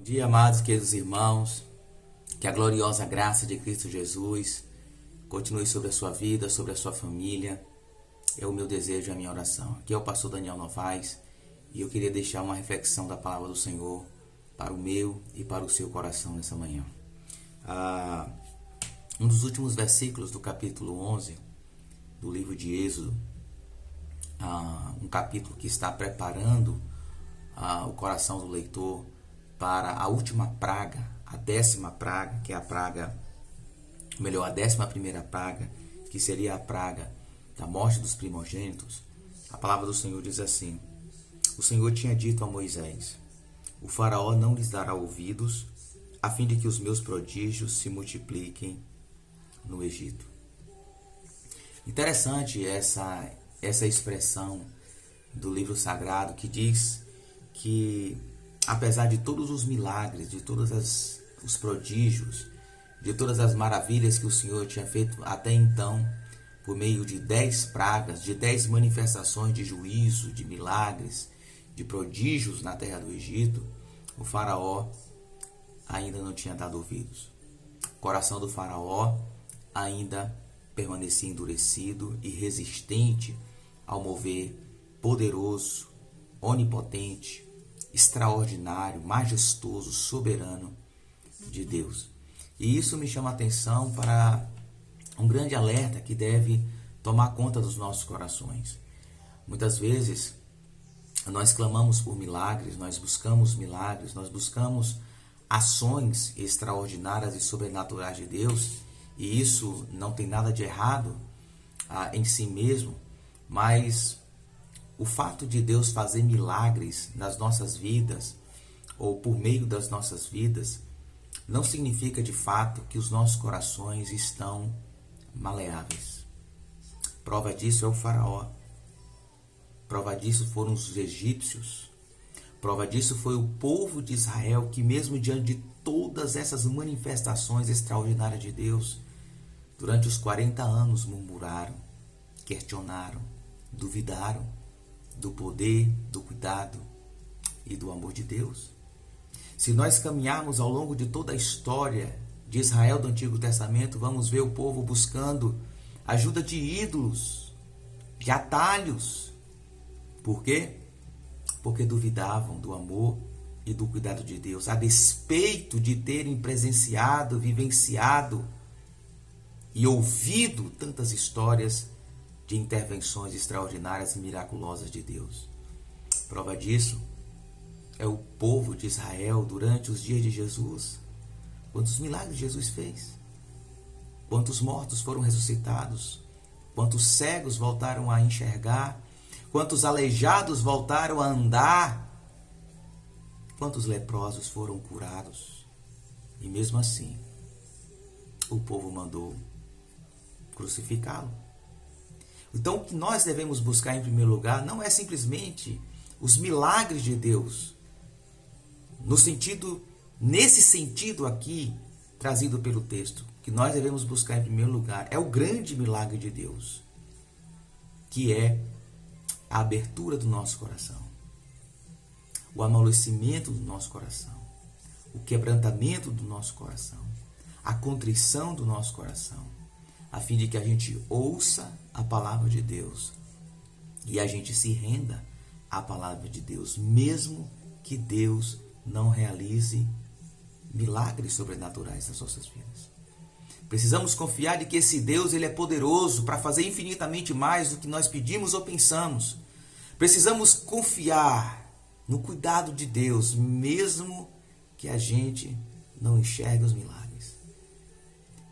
Dia, amados, queridos irmãos, que a gloriosa graça de Cristo Jesus continue sobre a sua vida, sobre a sua família. É o meu desejo e a minha oração. Aqui é o pastor Daniel Novaes e eu queria deixar uma reflexão da palavra do Senhor para o meu e para o seu coração nessa manhã. Um dos últimos versículos do capítulo 11 do livro de Êxodo, um capítulo que está preparando o coração do leitor para a última praga, a 10ª praga, que é a 11ª praga, que seria a praga da morte dos primogênitos. A palavra do Senhor diz assim: o Senhor tinha dito a Moisés: o faraó não lhes dará ouvidos, a fim de que os meus prodígios se multipliquem no Egito. Interessante essa expressão do livro sagrado que diz que, apesar de todos os milagres, de todos os prodígios, de todas as maravilhas que o Senhor tinha feito até então, por meio de 10 pragas, de 10 manifestações de juízo, de milagres, de prodígios na terra do Egito, o faraó ainda não tinha dado ouvidos. O coração do faraó ainda permanecia endurecido e resistente ao mover poderoso, onipotente, extraordinário, majestoso, soberano de Deus. E isso me chama a atenção para um grande alerta que deve tomar conta dos nossos corações. Muitas vezes nós clamamos por milagres, nós buscamos ações extraordinárias e sobrenaturais de Deus, e isso não tem nada de errado em si mesmo, mas o fato de Deus fazer milagres nas nossas vidas, ou por meio das nossas vidas, não significa de fato que os nossos corações estão maleáveis. Prova disso é o faraó. Prova disso foram os egípcios. Prova disso foi o povo de Israel que, mesmo diante de todas essas manifestações extraordinárias de Deus, durante os 40 anos murmuraram, questionaram, duvidaram do poder, do cuidado e do amor de Deus. Se nós caminharmos ao longo de toda a história de Israel do Antigo Testamento, vamos ver o povo buscando ajuda de ídolos, de atalhos. Por quê? Porque duvidavam do amor e do cuidado de Deus, a despeito de terem presenciado, vivenciado e ouvido tantas histórias de intervenções extraordinárias e miraculosas de Deus. Prova disso é o povo de Israel durante os dias de Jesus. Quantos milagres Jesus fez? Quantos mortos foram ressuscitados? Quantos cegos voltaram a enxergar? Quantos aleijados voltaram a andar? Quantos leprosos foram curados? E mesmo assim, o povo mandou crucificá-lo. Então, o que nós devemos buscar em primeiro lugar não é simplesmente os milagres de Deus, nesse sentido aqui, trazido pelo texto. O que nós devemos buscar em primeiro lugar é o grande milagre de Deus, que é a abertura do nosso coração, o amolecimento do nosso coração, o quebrantamento do nosso coração, a contrição do nosso coração, a fim de que a gente ouça a palavra de Deus e a gente se renda à palavra de Deus, mesmo que Deus não realize milagres sobrenaturais nas nossas vidas. Precisamos confiar de que esse Deus ele é poderoso para fazer infinitamente mais do que nós pedimos ou pensamos. Precisamos confiar no cuidado de Deus, mesmo que a gente não enxergue os milagres.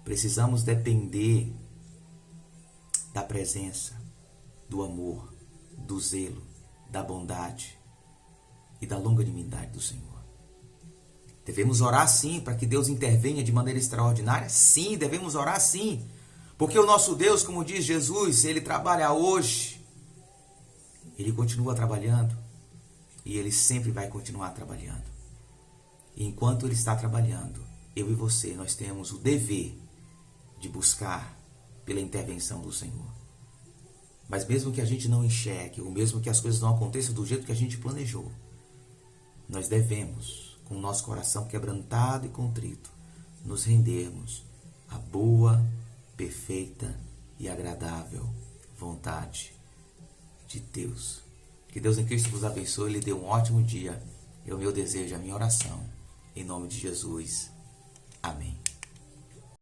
Precisamos depender da presença, do amor, do zelo, da bondade e da longanimidade do Senhor. Devemos orar sim para que Deus intervenha de maneira extraordinária? Sim, devemos orar sim. Porque o nosso Deus, como diz Jesus, Ele trabalha hoje. Ele continua trabalhando. E Ele sempre vai continuar trabalhando. E enquanto Ele está trabalhando, eu e você, nós temos o dever de buscar pela intervenção do Senhor. Mas mesmo que a gente não enxergue, ou mesmo que as coisas não aconteçam do jeito que a gente planejou, nós devemos com o nosso coração quebrantado e contrito, nos rendermos à boa, perfeita e agradável vontade de Deus. Que Deus em Cristo vos abençoe e lhe dê um ótimo dia. É o meu desejo, a minha oração. Em nome de Jesus. Amém.